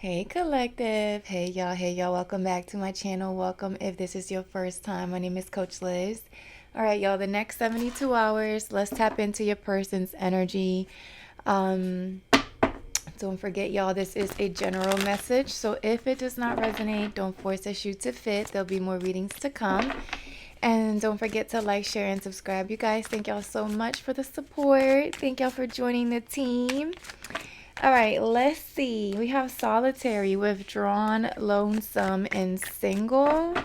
Hey collective, hey y'all, welcome back to my channel. Welcome if this is your first time. My name is Coach Liz. All right, y'all, the next 72 hours, let's tap into your person's energy. Um, don't forget, y'all, this is a general message. So if it does not resonate, don't force a shoe to fit. There'll be more readings to come. And don't forget to like, share, and subscribe. You guys, thank y'all so much for the support. Thank y'all for joining the team. All right, let's see. We have solitary, withdrawn, lonesome, and single.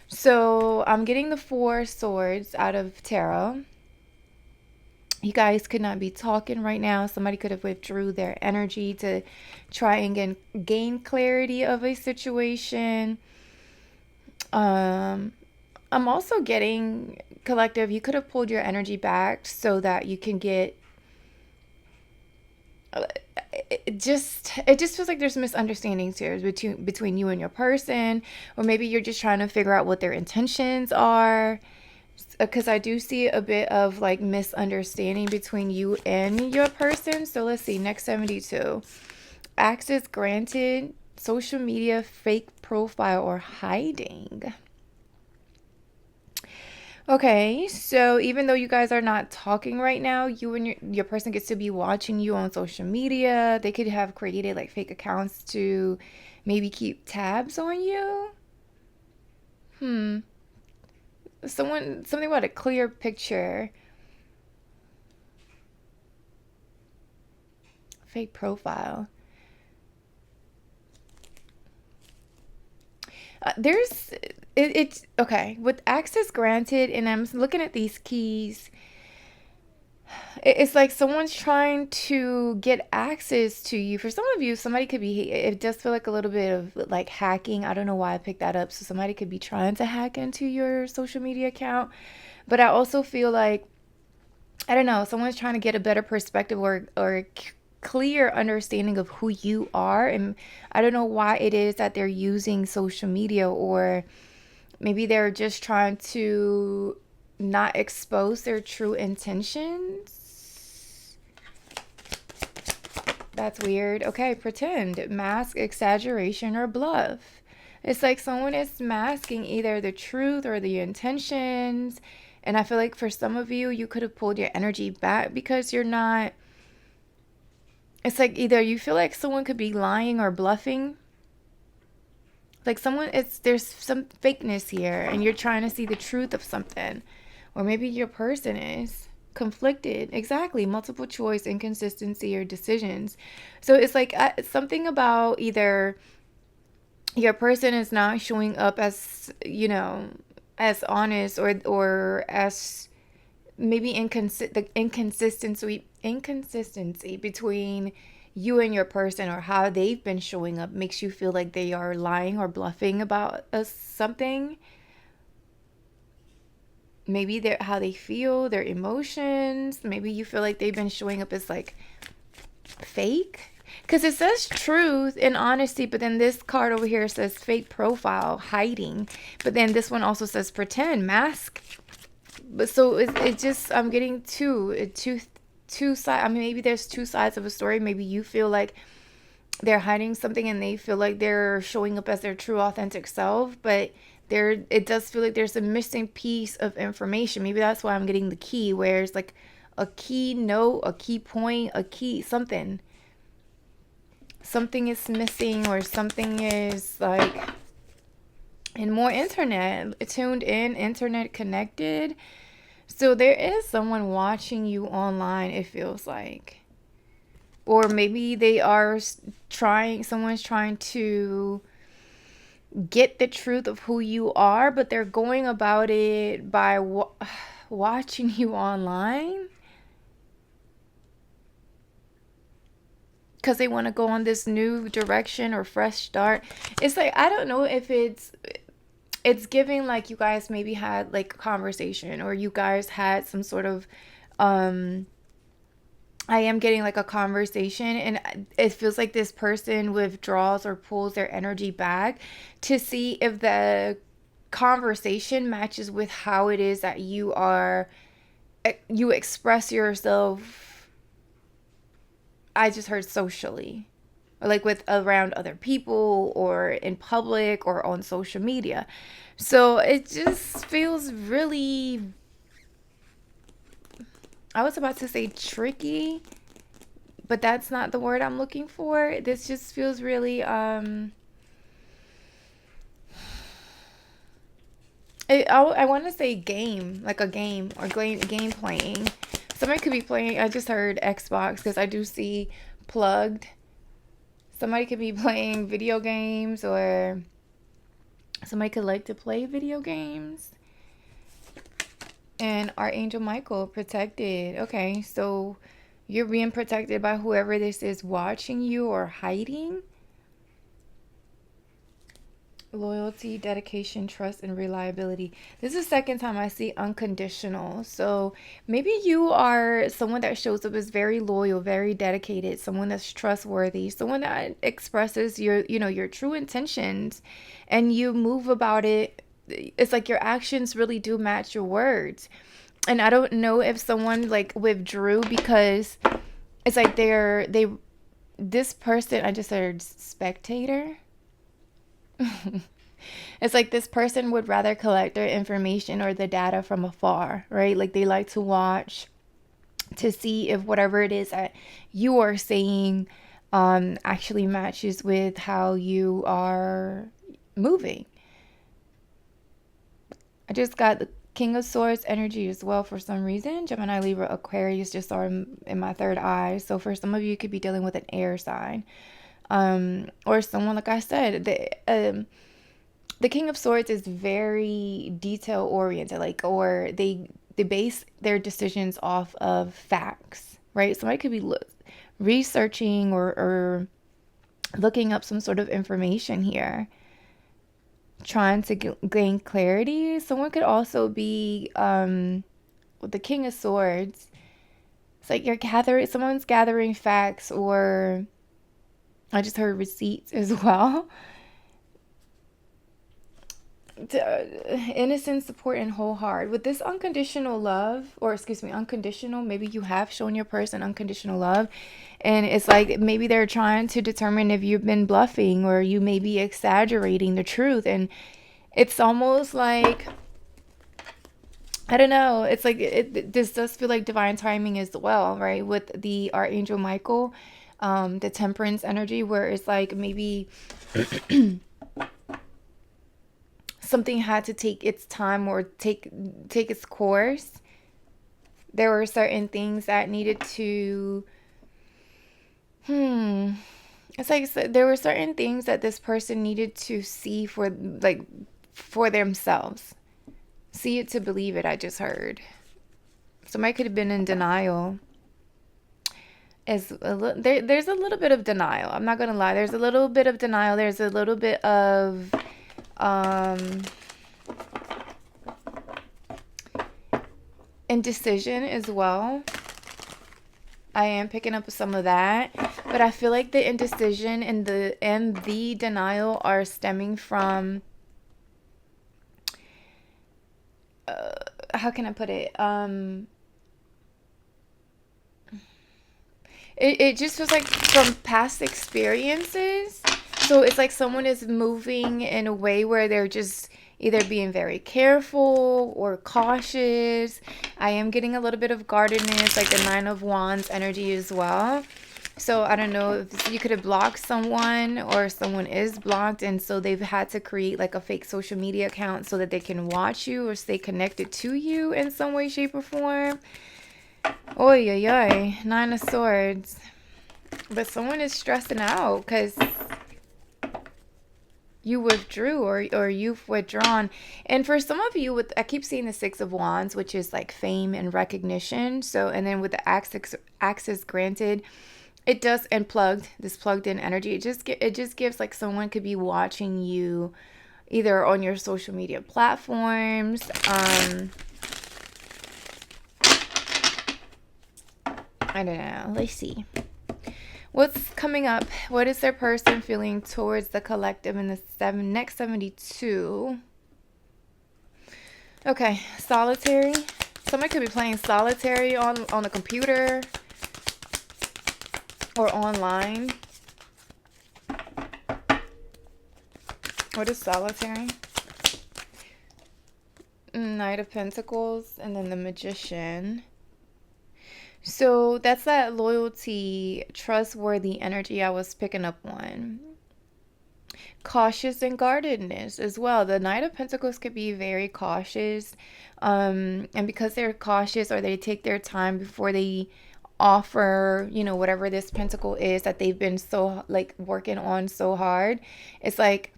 So I'm getting the Four Swords out of tarot. You guys could not be talking right now. Somebody could have withdrew their energy to try and gain clarity of a situation. I'm also getting collective. You could have pulled your energy back so that you can get it just feels like there's misunderstandings here between you and your person, or maybe you're just trying to figure out what their intentions are, because I do see a bit of like misunderstanding between you and your person. So let's see, next 72, access granted, social media, fake profile, or hiding. Okay, so even though you guys are not talking right now, you and your person gets to be watching you on social media. They could have created like fake accounts to maybe keep tabs on you. Hmm. Something about a clear picture. Fake profile. There's it's okay with access granted, and I'm looking at these keys. It's like someone's trying to get access to you. For some of you, somebody could be, it does feel like a little bit of like hacking. I don't know why I picked that up. So somebody could be trying to hack into your social media account. But I also feel like, I don't know, someone's trying to get a better perspective or clear understanding of who you are. And I don't know why it is that they're using social media, or maybe they're just trying to not expose their true intentions. That's weird. Okay, pretend, mask, exaggeration, or bluff. It's like someone is masking either the truth or the intentions. And I feel like for some of you, you could have pulled your energy back because you're not. It's like either you feel like someone could be lying or bluffing. Like there's some fakeness here, and you're trying to see the truth of something. Or maybe your person is conflicted. Exactly. Multiple choice, inconsistency, or decisions. So it's like something about either your person is not showing up as, as honest, or as maybe the inconsistency between you and your person, or how they've been showing up, makes you feel like they are lying or bluffing about something. Maybe how they feel, their emotions. Maybe you feel like they've been showing up as like fake, because it says truth and honesty, but then this card over here says fake profile, hiding, but then this one also says pretend, mask. But so it just, I'm getting two sides. I mean, maybe there's two sides of a story. Maybe you feel like they're hiding something and they feel like they're showing up as their true authentic self, but it does feel like there's a missing piece of information. Maybe that's why I'm getting the key, where it's like a key note, a key point, a key something is missing, or something is like, and more internet tuned in, internet connected. So there is someone watching you online, it feels like. Or maybe someone's trying to get the truth of who you are, but they're going about it by watching you online, because they want to go on this new direction or fresh start. It's like, I don't know if it's giving like you guys maybe had like a conversation, or you guys had some sort of I am getting like a conversation, and it feels like this person withdraws or pulls their energy back to see if the conversation matches with how it is that you express yourself. I just heard socially. or like with around other people or in public or on social media. So it just feels really, I was about to say tricky, but that's not the word I'm looking for. This just feels really I want to say game, like a game or game playing. Somebody could be playing, I just heard Xbox because I do see plugged. Somebody could be playing video games, or somebody could like to play video games. And Archangel Michael, protected. Okay, so you're being protected by whoever this is watching you or hiding. Loyalty, dedication, trust, and reliability. This is the second time I see unconditional. So maybe you are someone that shows up as very loyal, very dedicated, someone that's trustworthy, someone that expresses your, your true intentions, and you move about it. It's like your actions really do match your words. And I don't know if someone like withdrew because it's like this person, I just heard spectator. It's like this person would rather collect their information or the data from afar, right? Like they like to watch to see if whatever it is that you are saying actually matches with how you are moving. I just got the King of Swords energy as well for some reason. Gemini, Libra, Aquarius just are in my third eye. So for some of you, you could be dealing with an air sign. Or someone, like I said, the King of Swords is very detail oriented, like, or they base their decisions off of facts, right? Somebody could be researching or looking up some sort of information here, trying to gain clarity. Someone could also be with the King of Swords. It's like someone's gathering facts, or I just heard receipts as well. Innocent, support, and whole heart. With this unconditional love, or excuse me, unconditional, maybe you have shown your person unconditional love, and it's like maybe they're trying to determine if you've been bluffing or you may be exaggerating the truth. And it's almost like, I don't know, it's like this does feel like divine timing as well, right? With the Archangel Michael, the temperance energy, where it's like maybe something had to take its time or take its course. There were certain things that needed to it's like there were certain things that this person needed to see for themselves. See it to believe it, I just heard. Somebody could have been in denial. There's a little bit of denial. I'm not going to lie. There's a little bit of denial. There's a little bit of indecision as well. I am picking up some of that, but I feel like the indecision and the denial are stemming from how can I put it? It just feels like from past experiences. So it's like someone is moving in a way where they're just either being very careful or cautious. I am getting a little bit of guardedness, like the Nine of Wands energy as well. So I don't know if you could have blocked someone, or someone is blocked, and so they've had to create like a fake social media account so that they can watch you or stay connected to you in some way, shape, or form. Oy, oy, oy. Nine of Swords. But someone is stressing out because you withdrew, or you've withdrawn. And for some of you, I keep seeing the Six of Wands, which is like fame and recognition. So, and then with the access granted, it does, and this plugged in energy, it just gives like someone could be watching you either on your social media platforms. I don't know. Let's see. What's coming up? What is their person feeling towards the collective in the next 72? Okay, solitary. Somebody could be playing solitary on the computer or online. What is solitary? Knight of Pentacles, and then the Magician. So that's that loyalty, trustworthy energy I was picking up on. Cautious and guardedness as well. The Knight of Pentacles could be very cautious. And because they're cautious, or they take their time before they offer, you know, whatever this pentacle is that they've been so like working on so hard, it's like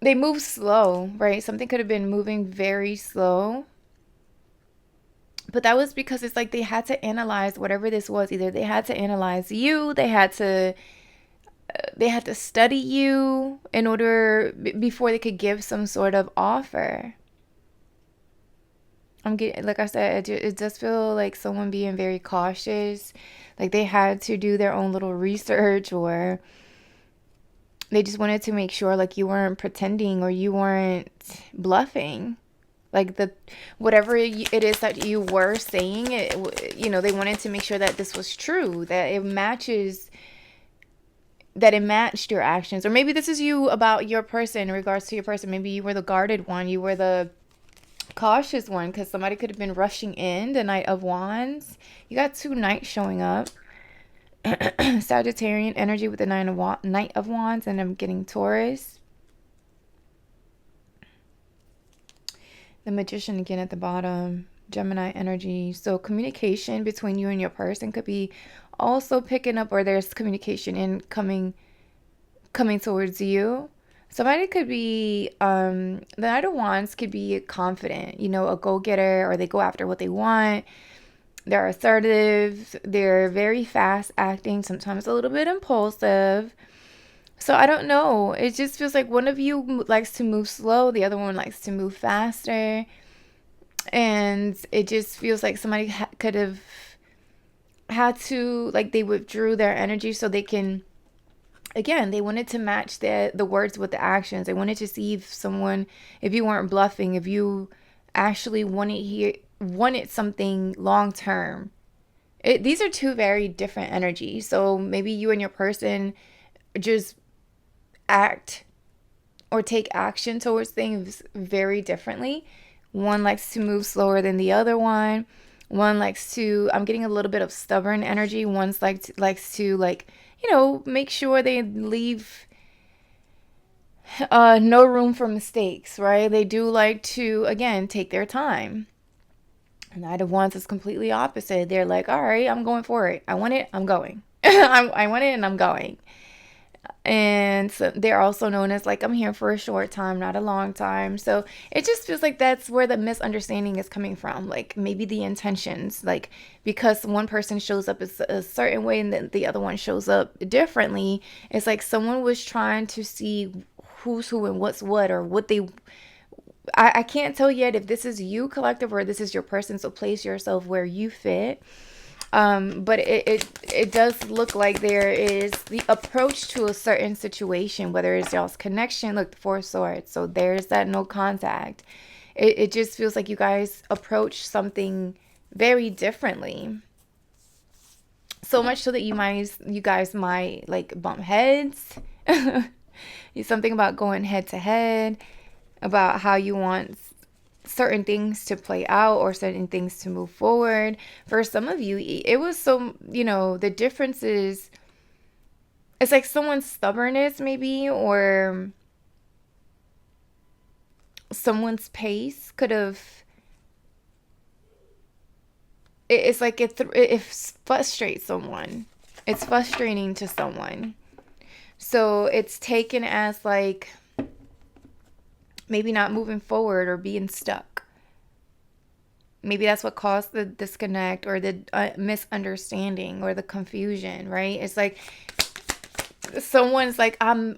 they move slow, right? Something could have been moving very slow, but that was because it's like they had to analyze whatever this was. Either they had to analyze you, they had to study you in order before they could give some sort of offer. I'm getting, like I said, it does feel like someone being very cautious, like they had to do their own little research, or they just wanted to make sure like you weren't pretending or you weren't bluffing. Like the whatever it is that you were saying, you know, they wanted to make sure that this was true, that it matched your actions. Or maybe this is you about your person, in regards to your person. Maybe you were the guarded one, you were the cautious one, because somebody could have been rushing in. The Knight of Wands. You got two knights showing up. Sagittarian energy with the Knight of Wands, and I'm getting Taurus. The Magician again at the bottom. Gemini energy. So communication between you and your person could be also picking up, or there's communication incoming coming towards you. Somebody could be, the Knight of Wands could be confident, you know, a go-getter, or they go after what they want. They're assertive. They're very fast acting, sometimes a little bit impulsive. So I don't know. It just feels like one of you likes to move slow. The other one likes to move faster. And it just feels like somebody could have had to, like, they withdrew their energy so they can, again, they wanted to match the words with the actions. They wanted to see if you weren't bluffing, if you actually wanted something long term. These are two very different energies. So maybe you and your person just act or take action towards things very differently. One likes to move slower than the other one. One likes to, I'm getting a little bit of stubborn energy. One's likes to like, you know, make sure they leave no room for mistakes, right? They do like to, again, take their time. And Knight of Wands is completely opposite. They're like, all right, I'm going for it. I want it, I'm going. I want it and I'm going. And so they're also known as like, I'm here for a short time, not a long time. So it just feels like that's where the misunderstanding is coming from. Like maybe the intentions, like because one person shows up a certain way and then the other one shows up differently. It's like someone was trying to see who's who and what's what, or what they, I can't tell yet if this is you, collective, or this is your person. So place yourself where you fit. But it does look like there is the approach to a certain situation, whether it's y'all's connection. Look, the Four of Swords. So there's that no contact. It just feels like you guys approach something very differently. So much so that you guys might like bump heads. Something about going head to head, about how you want certain things to play out or certain things to move forward. For some of you, it was so, you know, the difference is, it's like someone's stubbornness maybe, or someone's pace could have, it's like it frustrates someone. It's frustrating to someone. So it's taken as like maybe not moving forward or being stuck. Maybe that's what caused the disconnect or the misunderstanding or the confusion, right? It's like someone's like, I'm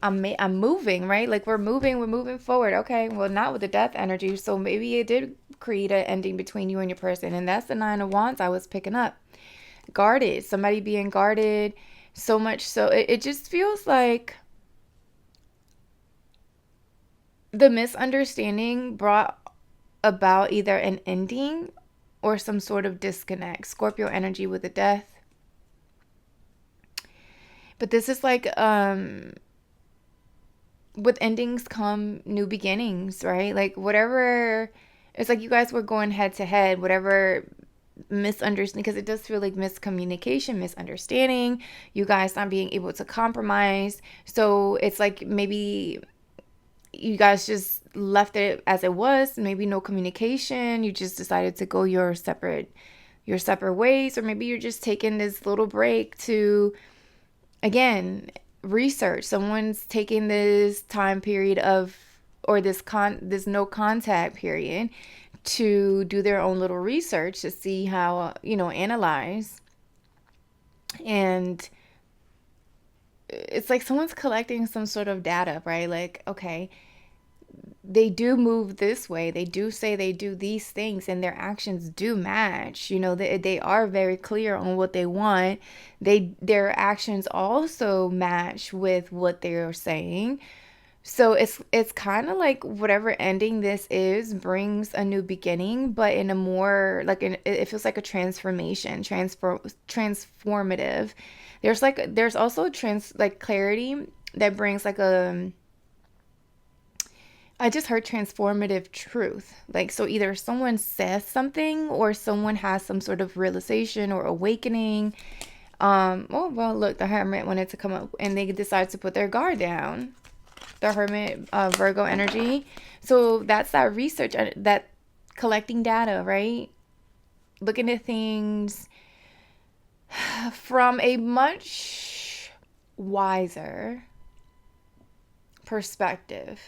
moving, right? Like we're moving forward. Okay, well, not with the death energy. So maybe it did create an ending between you and your person. And that's the Nine of Wands I was picking up. Guarded, somebody being guarded, so much so it just feels like the misunderstanding brought about either an ending or some sort of disconnect. Scorpio energy with the death. But this is like with endings come new beginnings, right? Like whatever, it's like you guys were going head to head, whatever misunderstanding, because it does feel like miscommunication, misunderstanding, you guys not being able to compromise. So it's like maybe you guys just left it as it was, maybe no communication, you just decided to go your separate ways, or maybe you're just taking this little break to, again, research. Someone's taking this time period of, or this no contact period, to do their own little research to see how, analyze. And it's like someone's collecting some sort of data, right? Like, okay, they do move this way, they do say they do these things, and their actions do match. They are very clear on what they want. Their actions also match with what they're saying. So it's kind of like whatever ending this is brings a new beginning, but in a more like it feels like a transformative. There's also clarity that brings like a, I just heard transformative truth. Like, so either someone says something or someone has some sort of realization or awakening. Oh, well, look, the Hermit wanted to come up and they decide to put their guard down. The Hermit, Virgo energy. So that's that research, that collecting data, right? Looking at things from a much wiser perspective.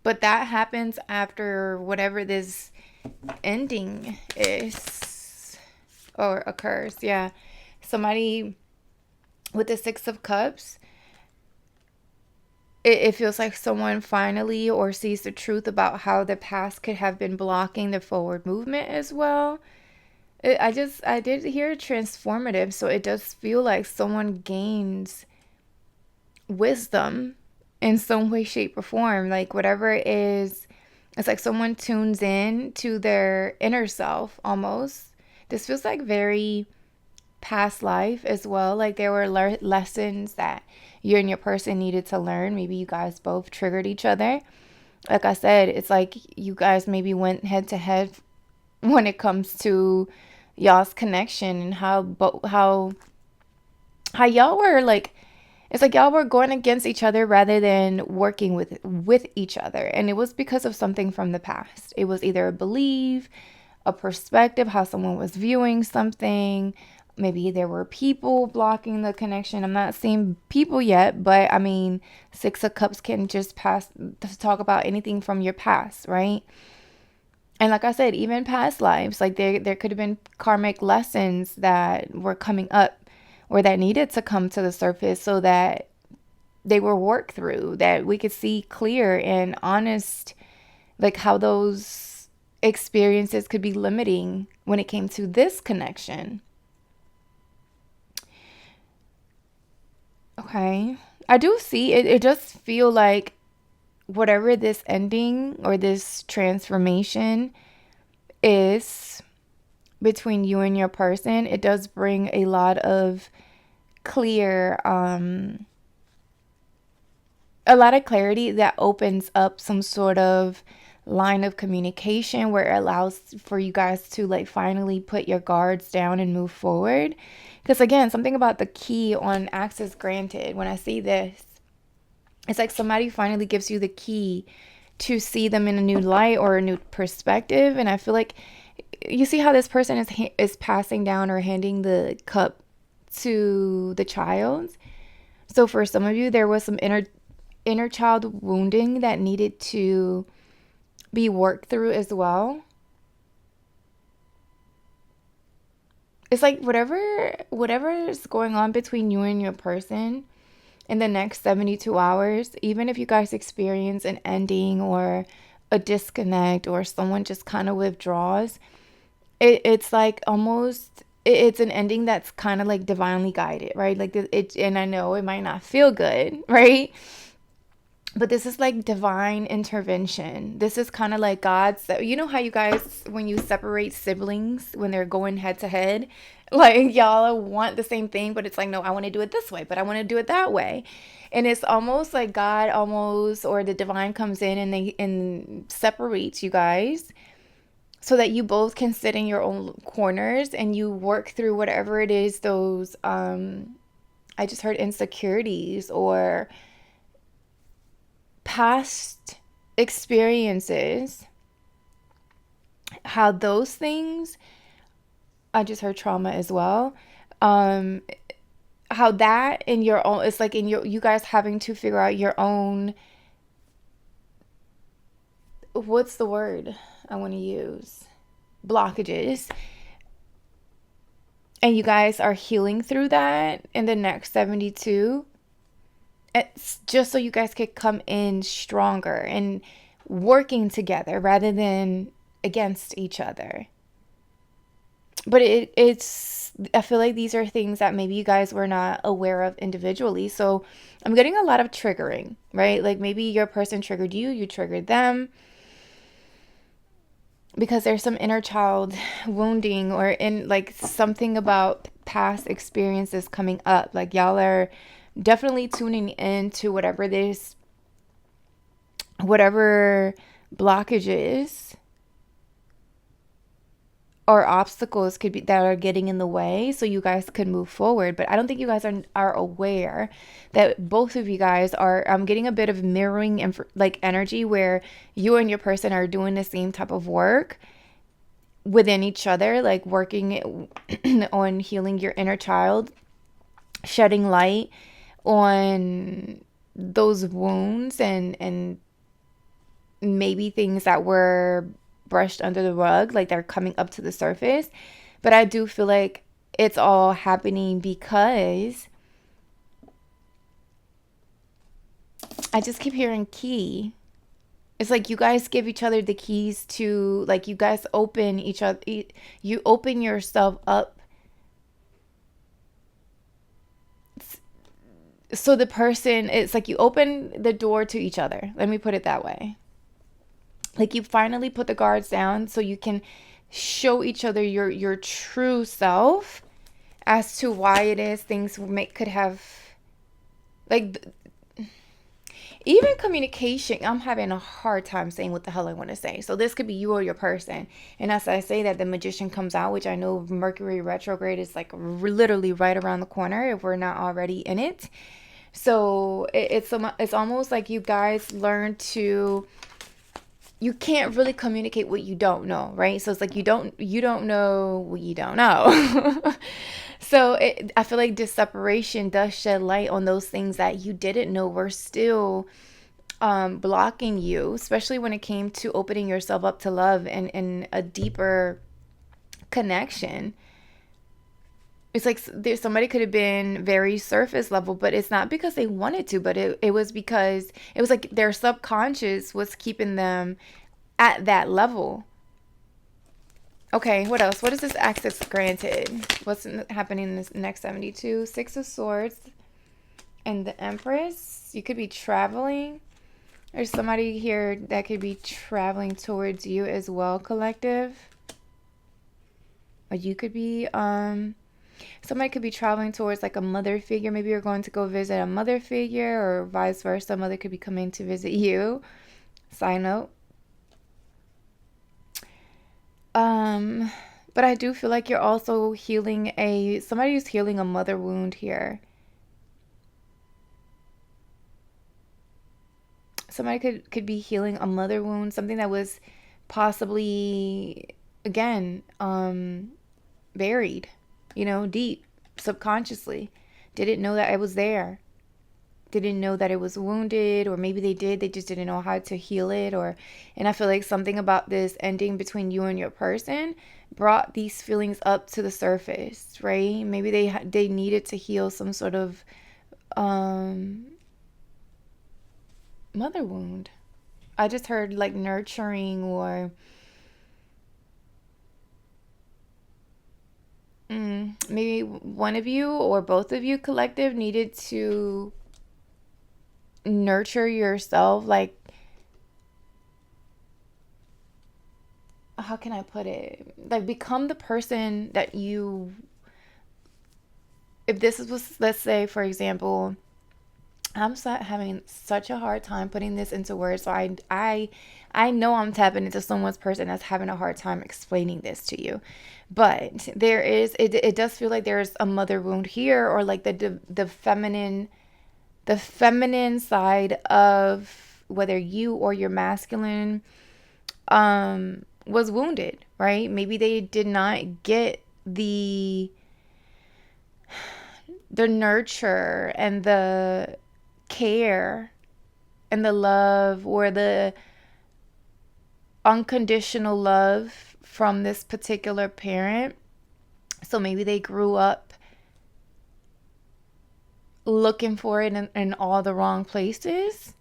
But that happens after whatever this ending is or occurs. Yeah. Somebody with the Six of Cups, it feels like someone finally or sees the truth about how the past could have been blocking the forward movement as well. I did hear transformative, so it does feel like someone gains wisdom in some way, shape, or form. Like whatever it is, it's like someone tunes in to their inner self almost. This feels like very past life as well. Like there were lessons that you and your person needed to learn. Maybe you guys both triggered each other. Like I said, it's like you guys maybe went head to head when it comes to y'all's connection, and how y'all were like, it's like y'all were going against each other rather than working with each other. And it was because of something from the past. It was either a belief, a perspective, how someone was viewing something. Maybe there were people blocking the connection. I'm not seeing people yet, but I mean, Six of Cups can just talk about anything from your past, right? And like I said, even past lives, like there could have been karmic lessons that were coming up or that needed to come to the surface so that they were worked through, that we could see clear and honest, like how those experiences could be limiting when it came to this connection. Okay. I do see it. It does feel like whatever this ending or this transformation is between you and your person, it does bring a lot of clear, a lot of clarity that opens up some sort of line of communication where it allows for you guys to like finally put your guards down and move forward. Because again, something about the key on access granted, when I see this, it's like somebody finally gives you the key to see them in a new light or a new perspective. And I feel like you see how this person is passing down or handing the cup to the child. So for some of you, there was some inner child wounding that needed to be worked through as well. It's like whatever is going on between you and your person in the next 72 hours, even if you guys experience an ending or a disconnect or someone just kind of withdraws, it's like almost it's an ending that's kind of like divinely guided, right? Like it, and I know it might not feel good, right? But this is like divine intervention. This is kind of like God's, you know how you guys, when you separate siblings, when they're going head to head, like y'all want the same thing, but it's like, no, I want to do it this way, but I want to do it that way. And it's almost like God almost, or the divine comes in and they and separates you guys so that you both can sit in your own corners and you work through whatever it is, those, I just heard insecurities or past experiences, how those things, I just heard trauma as well, um how that in your own, it's like in your, you guys having to figure out your own, what's the word I want to use, blockages, and you guys are healing through that in the next 72. It's just so you guys could come in stronger and working together rather than against each other. But it's, I feel like these are things that maybe you guys were not aware of individually. So I'm getting a lot of triggering, right? Like maybe your person triggered you, you triggered them, because there's some inner child wounding or in like something about past experiences coming up. Like y'all are definitely tuning into whatever this, whatever blockages or obstacles could be that are getting in the way so you guys could move forward. But I don't think you guys are aware that both of you guys are, I'm getting a bit of mirroring and like energy where you and your person are doing the same type of work within each other, like working on healing your inner child, shedding light on those wounds and maybe things that were brushed under the rug, like they're coming up to the surface. But I do feel like it's all happening because I just keep hearing key. It's like you guys give each other the keys to, like you guys open each other, you open yourself up so the person, it's like you open the door to each other. Let me put it that way. Like you finally put the guards down so you can show each other your true self as to why it is things could have, like even communication. I'm having a hard time saying what the hell I want to say. So this could be you or your person. And as I say that, the Magician comes out, which I know Mercury retrograde is like literally right around the corner if we're not already in it. So it's almost like you guys learn to, you can't really communicate what you don't know, right? So it's like you don't know what you don't know. So I feel like this separation does shed light on those things that you didn't know were still blocking you, especially when it came to opening yourself up to love and a deeper connection. It's like somebody could have been very surface level, but it's not because they wanted to, but it was because it was like their subconscious was keeping them at that level. Okay, what else? What is this access granted? What's happening in this next 72? Six of Swords and the Empress. You could be traveling. There's somebody here that could be traveling towards you as well, collective. Or you could be, somebody could be traveling towards like a mother figure. Maybe you're going to go visit a mother figure or vice versa. Mother could be coming to visit you. Side note. But I do feel like you're also healing somebody who's healing a mother wound here. Somebody could be healing a mother wound, something that was possibly, again, buried, deep, subconsciously. Didn't know that it was there. Didn't know that it was wounded, or maybe they did, they just didn't know how to heal it. And I feel like something about this ending between you and your person brought these feelings up to the surface, right? Maybe they needed to heal some sort of mother wound. I just heard like nurturing, or maybe one of you or both of you collective needed to nurture yourself, like, how can I put it? Like, become the person that you, if this was, let's say, for example, I'm having such a hard time putting this into words. So I know I'm tapping into someone's person that's having a hard time explaining this to you. But there is, it does feel like there's a mother wound here, or like the feminine side of whether you or your masculine was wounded, right? Maybe they did not get the nurture and the care and the love, or the unconditional love from this particular parent. So maybe they grew up looking for it in all the wrong places.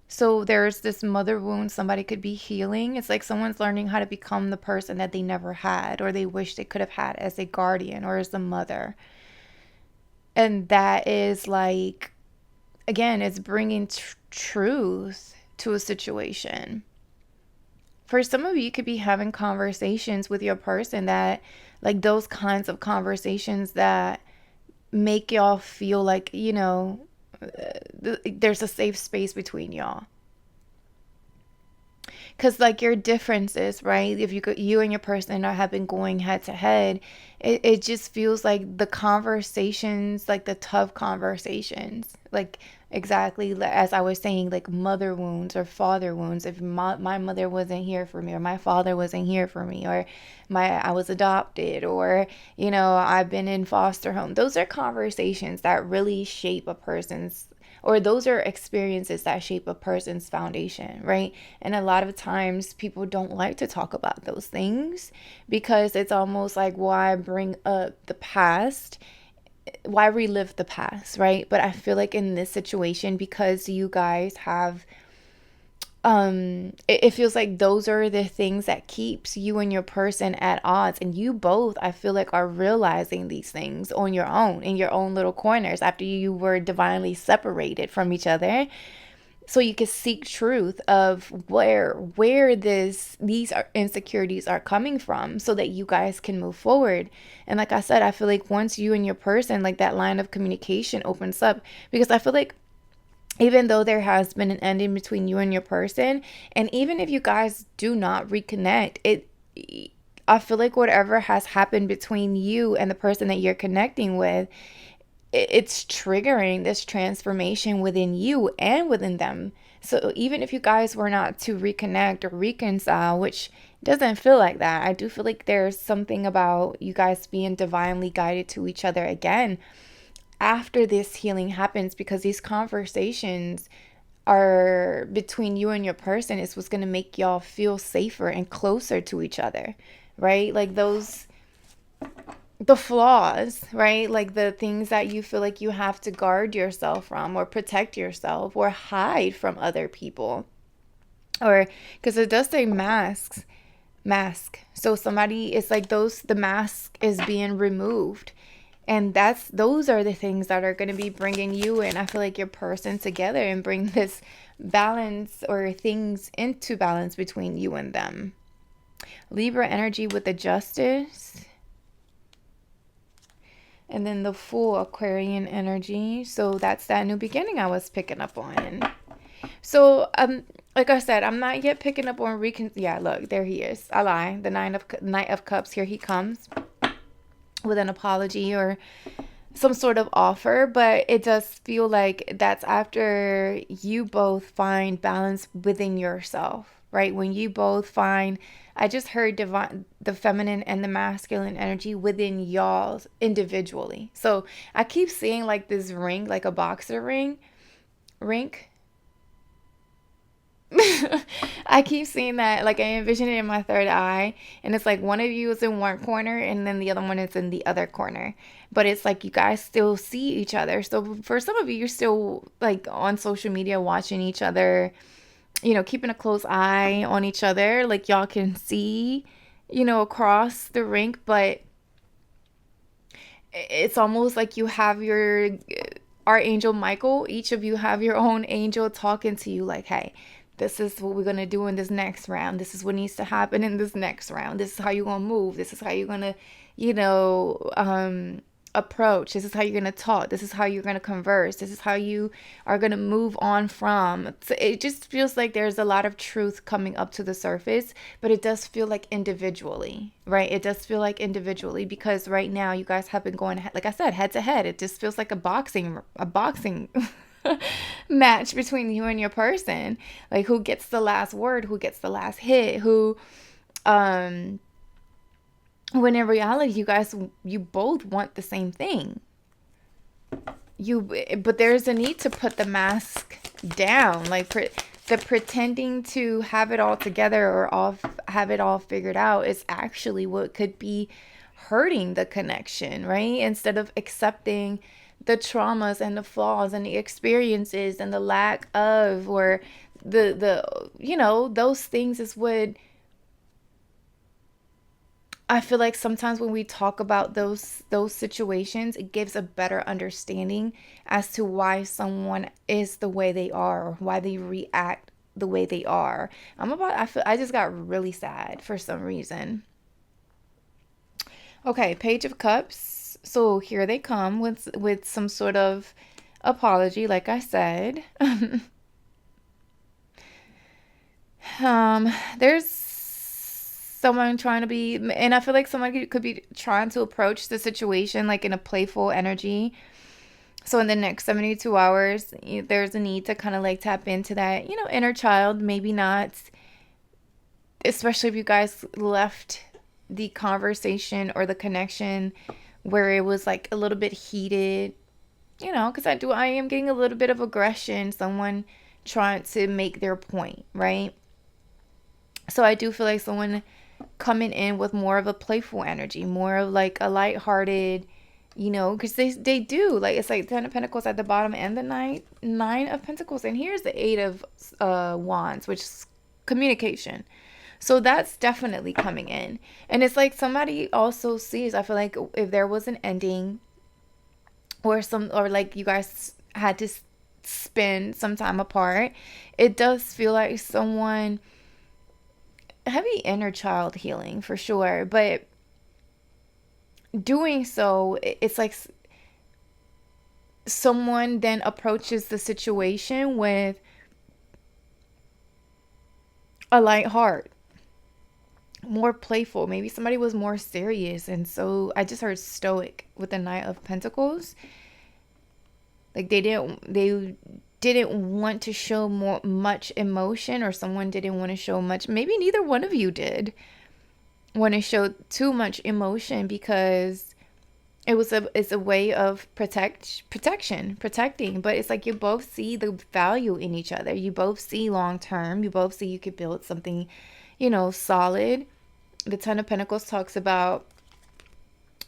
So there's this mother wound somebody could be healing. It's like someone's learning how to become the person that they never had, or they wish they could have had as a guardian or as a mother. And that is like, again, it's bringing truth to a situation. For some of you, you could be having conversations with your person that, like, those kinds of conversations that make y'all feel like, there's a safe space between y'all. Because, like, your differences, right? If you and your person have been going head to head, it just feels like the conversations, like the tough conversations, like, exactly as I was saying, like mother wounds or father wounds. If my mother wasn't here for me, or my father wasn't here for me, or I was adopted, or I've been in foster home. Those are conversations that really shape a person's, or those are experiences that shape a person's foundation, right? And a lot of times people don't like to talk about those things, because it's almost like, why bring up the past? Why relive the past, right? But I feel like in this situation, because you guys have it feels like those are the things that keeps you and your person at odds, and you both, I feel like, are realizing these things on your own, in your own little corners, after you were divinely separated from each other, so you can seek truth of where these insecurities are coming from, so that you guys can move forward. And like I said, I feel like once you and your person, like, that line of communication opens up, because I feel like even though there has been an ending between you and your person, and even if you guys do not reconnect, I feel like whatever has happened between you and the person that you're connecting with, it's triggering this transformation within you and within them. So even if you guys were not to reconnect or reconcile, which doesn't feel like that, I do feel like there's something about you guys being divinely guided to each other again after this healing happens, because these conversations are between you and your person is what's going to make y'all feel safer and closer to each other, right? Like the flaws, right? Like the things that you feel like you have to guard yourself from, or protect yourself, or hide from other people. Or, because it does say mask. So somebody, it's like the mask is being removed. And those are the things that are going to be bringing you and I feel like your person together, and bring this balance, or things into balance between you and them. Libra energy with the Justice. And then the Fool, Aquarian energy. So that's that new beginning I was picking up on. So, like I said, I'm not yet picking up on yeah, look, there he is. I lie. The Knight of Cups, here he comes with an apology or some sort of offer, but it does feel like that's after you both find balance within yourself, right? When you both find, I just heard the feminine and the masculine energy within y'all individually. So I keep seeing like this ring, like a boxer rink. I keep seeing that, like, I envision it in my third eye, and it's like one of you is in one corner and then the other one is in the other corner, but it's like you guys still see each other. So for some of you, you're still like on social media watching each other, keeping a close eye on each other, like y'all can see, across the rink, but it's almost like you have your Archangel Michael. Each of you have your own angel talking to you like, hey, this is what we're going to do in this next round. This is what needs to happen in this next round. This is how you're going to move. This is how you're going to, approach. This is how you're going to talk. This is how you're going to converse. This is how you are going to move on from. So it just feels like there's a lot of truth coming up to the surface, but it does feel like individually, right? It does feel like individually, because right now you guys have been going, like I said, head to head. It just feels like a boxing match between you and your person. Like, who gets the last word, who gets the last hit, who when in reality you both want the same thing. But there's a need to put the mask down, like the pretending to have it all together or have it all figured out is actually what could be hurting the connection, right? Instead of accepting the traumas and the flaws and the experiences and the lack of, or the those things is what I feel like sometimes when we talk about those situations, it gives a better understanding as to why someone is the way they are, or why they react the way they are. I just got really sad for some reason. Okay, Page of Cups. So here they come with some sort of apology, like I said. There's someone trying to be, and I feel like someone could be trying to approach the situation like in a playful energy. So in the next 72 hours, there's a need to kind of like tap into that, inner child. Maybe not, especially if you guys left the conversation or the connection where it was like a little bit heated, because I am getting a little bit of aggression, someone trying to make their point, right? So I do feel like someone coming in with more of a playful energy, more of like a lighthearted, because they do, like, it's like 10 of Pentacles at the bottom and the nine of Pentacles, and here's the 8 of Wands, which is communication. So that's definitely coming in. And it's like somebody also sees, I feel like if there was an ending or like you guys had to spend some time apart, it does feel like someone heavy inner child healing for sure, but doing so, it's like someone then approaches the situation with a light heart, more playful. Maybe somebody was more serious, and so I just heard stoic with the Knight of Pentacles. Like they didn't want to show much emotion, or someone didn't want to show much. Maybe neither one of you did want to show too much emotion, because it's a way of protecting. But it's like you both see the value in each other. You both see long term. You both see you could build something, solid. The Ten of Pentacles talks about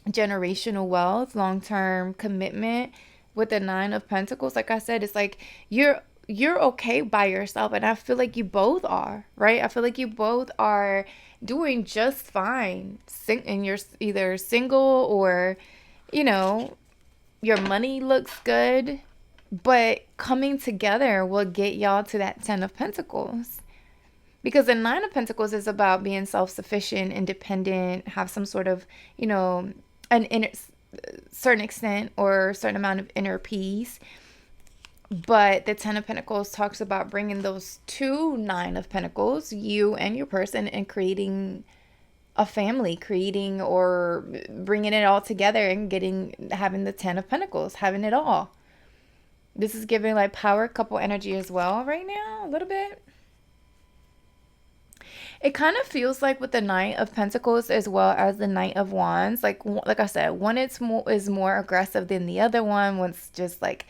generational wealth, long term commitment. With the Nine of Pentacles, like I said, it's like you're okay by yourself, and I feel like you both are, right? I feel like you both are doing just fine, and you're either single or, your money looks good, but coming together will get y'all to that Ten of Pentacles. Because the Nine of Pentacles is about being self-sufficient, independent, have some sort of, an inner certain extent or certain amount of inner peace. But the Ten of Pentacles talks about bringing those two Nine of Pentacles, you and your person, and creating a family, creating or bringing it all together and having the Ten of Pentacles, having it all. This is giving like power couple energy as well right now, a little bit. It kind of feels like with the Knight of Pentacles as well as the Knight of Wands, like I said, one is more aggressive than the other one. One's just like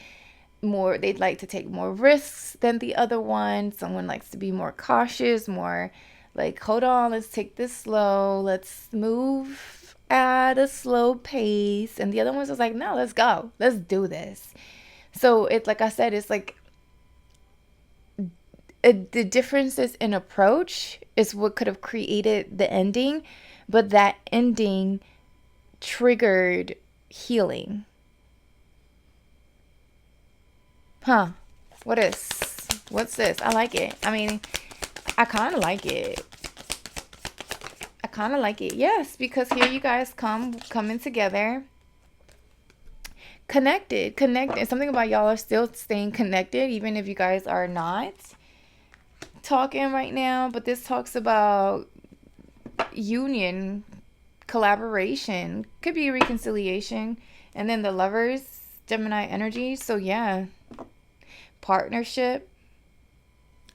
more, they'd like to take more risks than the other one. Someone likes to be more cautious, more like, hold on, let's take this slow, let's move at a slow pace. And the other one's just like, no, let's go, let's do this. So it's like I said, it's like the differences in approach is what could have created the ending, but that ending triggered healing. Huh. What's this? I like it. I mean, I kind of like it. I kind of like it. Yes, because here you guys coming together. Connected. Something about y'all are still staying connected, even if you guys are not talking right now. But this talks about union, collaboration, could be reconciliation. And then the Lovers, Gemini energy. So yeah, partnership.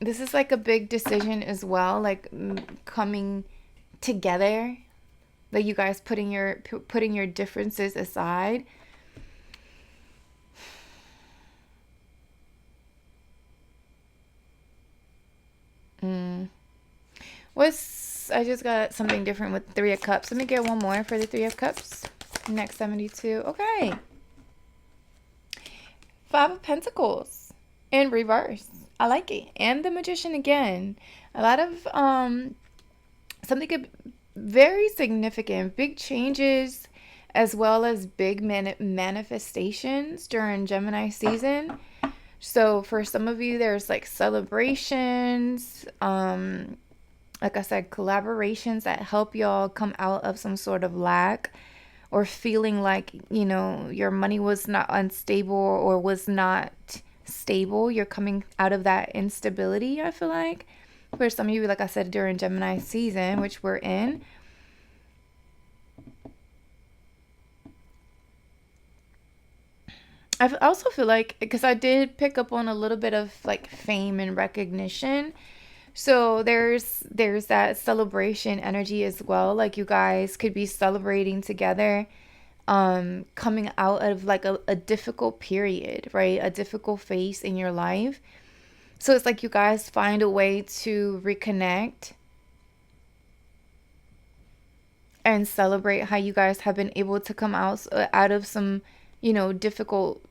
This is like a big decision as well, like coming together, like you guys putting your differences aside. I just got something different with Three of Cups. Let me get one more for the Three of Cups. Next 72. Okay. Five of Pentacles in reverse. I like it. And the Magician again. A lot of something very significant, big changes, as well as big manifestations during Gemini season. So for some of you, there's like celebrations, like I said, collaborations that help y'all come out of some sort of lack, or feeling like, you know, your money was not unstable or was not stable. You're coming out of that instability, I feel like. For some of you, like I said, during Gemini season, which we're in. I also feel like, because I did pick up on a little bit of like fame and recognition. So there's that celebration energy as well. Like you guys could be celebrating together, coming out of like a difficult period, right? A difficult phase in your life. So it's like you guys find a way to reconnect and celebrate how you guys have been able to come out of some, you know, difficult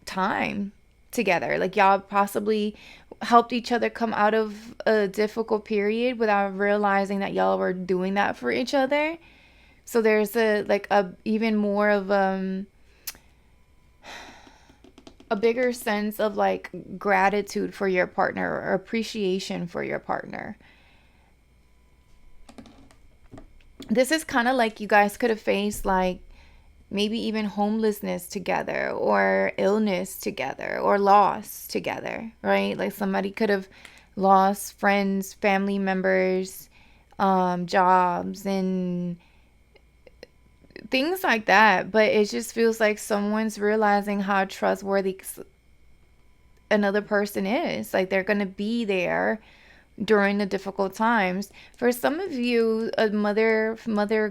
time together. Like y'all possibly helped each other come out of a difficult period without realizing that y'all were doing that for each other. So there's a even more of a bigger sense of like gratitude for your partner, or appreciation for your partner. This is kind of like you guys could have faced like maybe even homelessness together, or illness together, or loss together, right? Like somebody could have lost friends, family members, jobs, and things like that. But it just feels like someone's realizing how trustworthy another person is. Like they're going to be there during the difficult times. For some of you, a mother,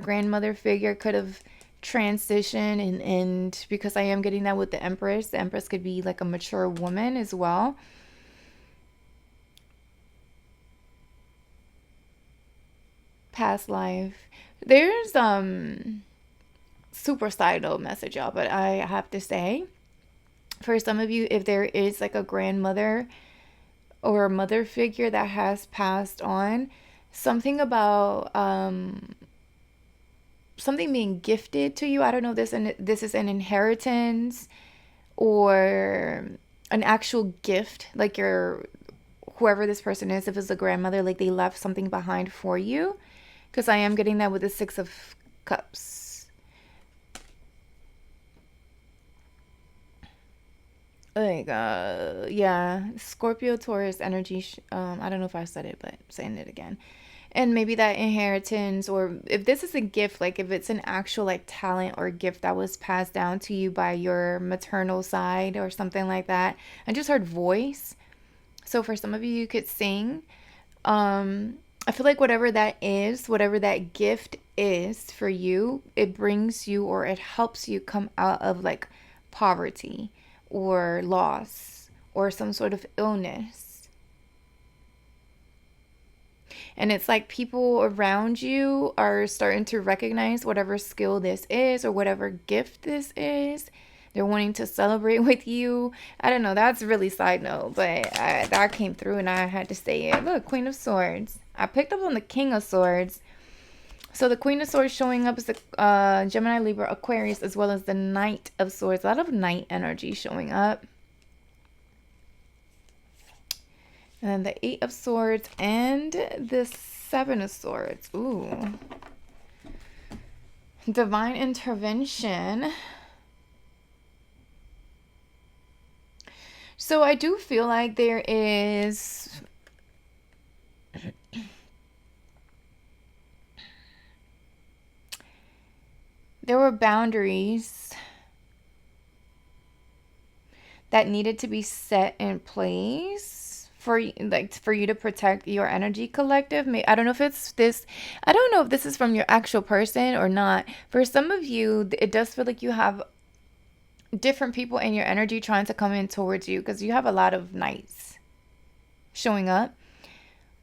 grandmother figure could have transition, and because I am getting that with the Empress could be like a mature woman as well. Past life. There's super side note message, y'all, but I have to say, for some of you, if there is like a grandmother or a mother figure that has passed on, something about something being gifted to you. I don't know if this is an inheritance or an actual gift, like your whoever this person is, if it's a grandmother, like they left something behind for you, because I am getting that with the Six of Cups. Like yeah, Scorpio, Taurus energy. I don't know if I said it, but I'm saying it again. And maybe that inheritance, or if this is a gift, like if it's an actual like talent or gift that was passed down to you by your maternal side or something like that. I just heard voice. So for some of you, you could sing. I feel like whatever that is, whatever that gift is for you, it brings you, or it helps you come out of like poverty or loss or some sort of illness. And it's like people around you are starting to recognize whatever skill this is, or whatever gift this is. They're wanting to celebrate with you. I don't know. That's really side note, but that came through and I had to say it. Look, Queen of Swords. I picked up on the King of Swords. So the Queen of Swords showing up is the Gemini, Libra, Aquarius, as well as the Knight of Swords. A lot of Knight energy showing up. And then the Eight of Swords and the Seven of Swords. Ooh. Divine intervention. So I do feel like there were boundaries that needed to be set in place for you to protect your energy, collective. I don't know if it's this, I don't know if this is from your actual person or not. For some of you, it does feel like you have different people in your energy trying to come in towards you, because you have a lot of knights showing up.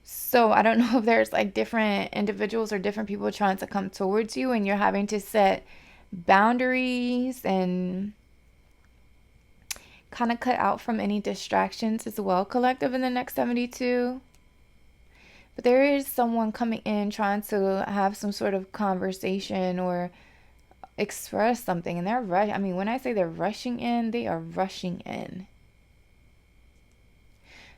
So I don't know if there's like different individuals or different people trying to come towards you, and you're having to set boundaries and kind of cut out from any distractions as well, collective, in the next 72. But there is someone coming in trying to have some sort of conversation or express something, and they're I mean, when I say they're rushing in, they are rushing in.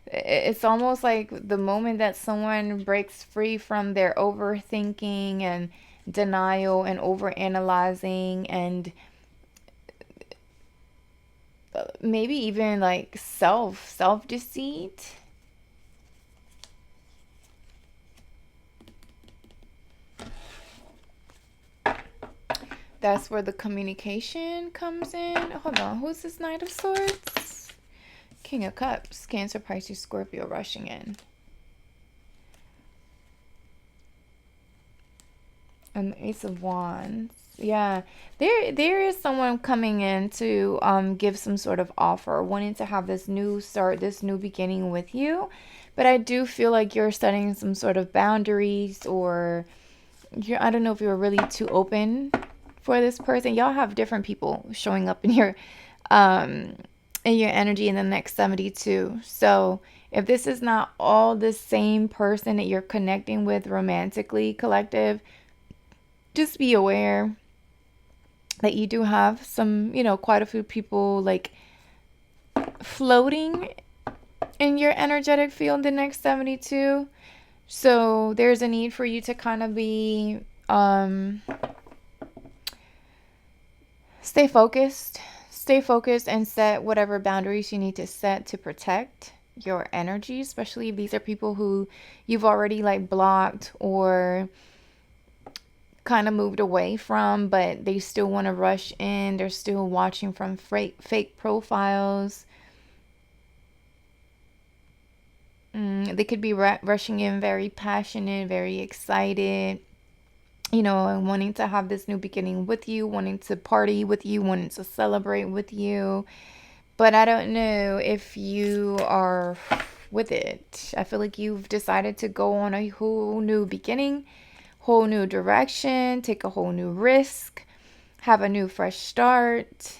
It's almost like the moment that someone breaks free from their overthinking and denial and overanalyzing and maybe even like self-deceit. That's where the communication comes in. Hold on, who's this Knight of Swords? King of Cups, Cancer, Pisces, Scorpio rushing in. And the Ace of Wands. Yeah, there is someone coming in to give some sort of offer, wanting to have this new start, this new beginning with you. But I do feel like you're setting some sort of boundaries, or I don't know if you're really too open for this person. Y'all have different people showing up in your energy in the next 72. So if this is not all the same person that you're connecting with romantically, collective, just be aware that you do have some, quite a few people like floating in your energetic field the next 72. So there's a need for you to kind of be stay focused and set whatever boundaries you need to set to protect your energy, especially if these are people who you've already like blocked or kind of moved away from, but they still want to rush in. They're still watching from fake profiles. They could be rushing in very passionate, very excited, and wanting to have this new beginning with you, wanting to party with you, wanting to celebrate with you. But I don't know if you are with it. I feel like you've decided to go on a whole new beginning, whole new direction, take a whole new risk, have a new fresh start.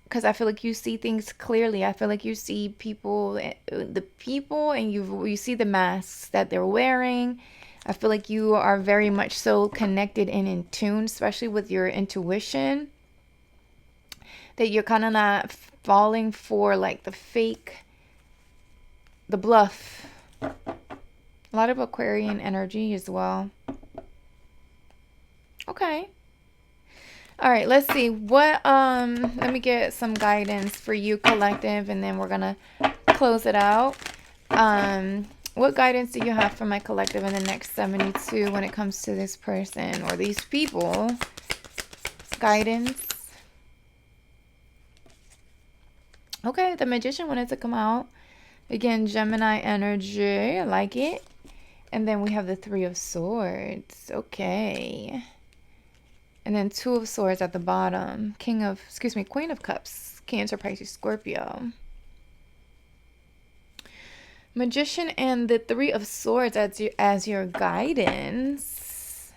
Because I feel like you see things clearly. I feel like you see the people, and you see the masks that they're wearing. I feel like you are very much so connected and in tune, especially with your intuition, that you're kind of not falling for like the bluff. A lot of Aquarian energy as well. Okay. All right, let's see what let me get some guidance for you, collective, and then we're gonna close it out. What guidance do you have for my collective in the next 72 when it comes to this person or these people? Guidance. Okay, the Magician wanted to come out. Again, Gemini energy. I like it. And then we have the Three of Swords. Okay. And then Two of Swords at the bottom. Queen of Cups. Cancer, Pisces, Scorpio. Magician and the Three of Swords as your guidance.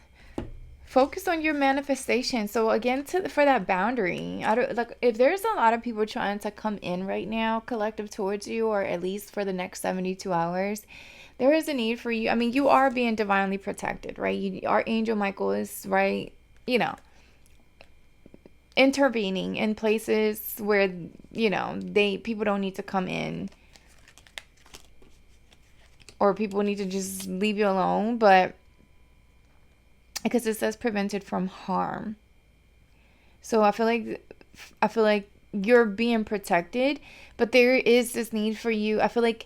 Focus on your manifestation. So again, for that boundary, if there's a lot of people trying to come in right now, collective, towards you, or at least for the next 72 hours, there is a need for you. I mean, you are being divinely protected, right? Archangel Michael is, right, intervening in places where, people don't need to come in. or people need to just leave you alone, but because it says prevented from harm. So I feel like you're being protected, but there is this need for you. I feel like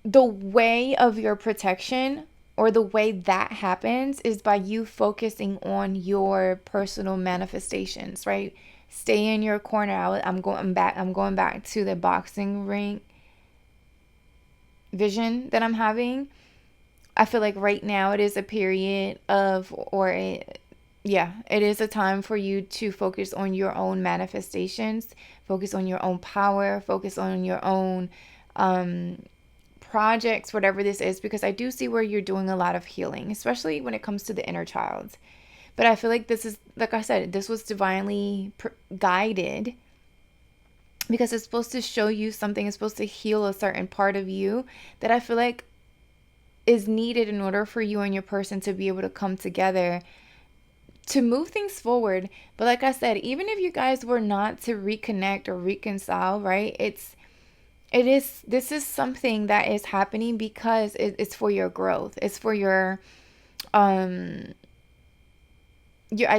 the way of your protection, or the way that happens, is by you focusing on your personal manifestations, right? Stay in your corner. I'm going back to the boxing ring vision that I'm having. I feel like right now it is a period of, it is a time for you to focus on your own manifestations, focus on your own power, focus on your own projects, whatever this is, because I do see where you're doing a lot of healing, especially when it comes to the inner child. But I feel like this is, like I said, this was divinely guided, because it's supposed to show you something. It's supposed to heal a certain part of you that I feel like is needed in order for you and your person to be able to come together to move things forward. But like I said, even if you guys were not to reconnect or reconcile, right? This is something that is happening because it's for your growth. It's for your I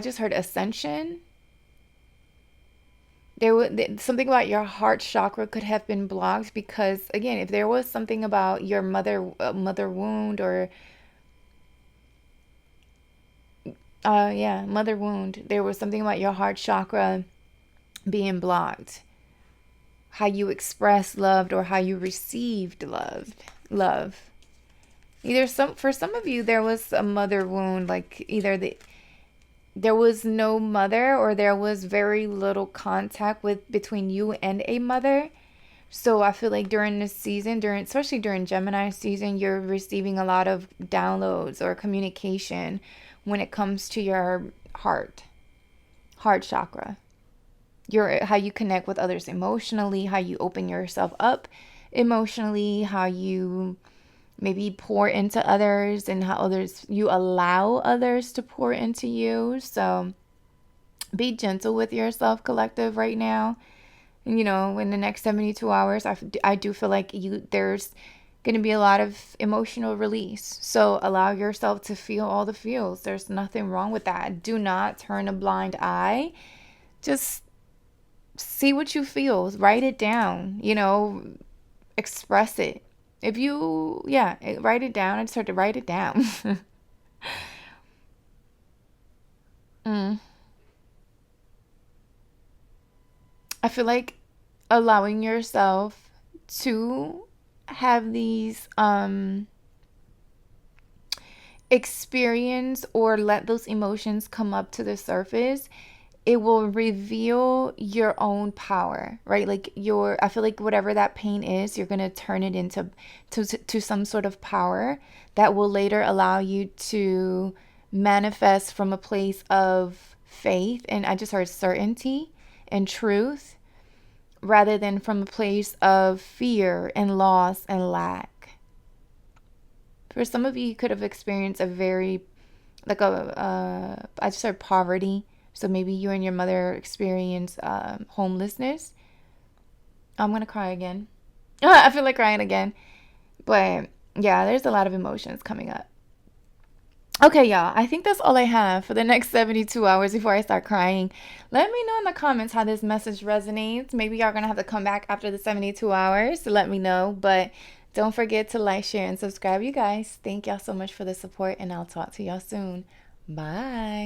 just heard ascension. There was something about your heart chakra could have been blocked, because again, if there was something about your mother wound, or mother wound, there was something about your heart chakra being blocked. How you expressed love, or how you received love. For some of you, there was a mother wound, like either there was no mother, or there was very little contact between you and a mother. So I feel like during this season, especially during Gemini season, you're receiving a lot of downloads or communication when it comes to your heart chakra. How you connect with others emotionally, how you open yourself up emotionally, how you maybe pour into others, and how you allow others to pour into you. So be gentle with yourself, collective, right now. And, in the next 72 hours, I do feel like there's going to be a lot of emotional release. So allow yourself to feel all the feels. There's nothing wrong with that. Do not turn a blind eye. Just see what you feel. Write it down, express it. If you, write it down. I just heard to write it down. I feel like allowing yourself to have these experience, or let those emotions come up to the surface, it will reveal your own power, right? Like I feel like whatever that pain is, you're going to turn it into some sort of power that will later allow you to manifest from a place of faith. And I just heard certainty and truth, rather than from a place of fear and loss and lack. For some of you, you could have experienced I just heard poverty. So maybe you and your mother experience homelessness. I'm going to cry again. I feel like crying again. But yeah, there's a lot of emotions coming up. Okay, y'all. I think that's all I have for the next 72 hours before I start crying. Let me know in the comments how this message resonates. Maybe y'all going to have to come back after the 72 hours to let me know. But don't forget to like, share, and subscribe, you guys. Thank y'all so much for the support, and I'll talk to y'all soon. Bye.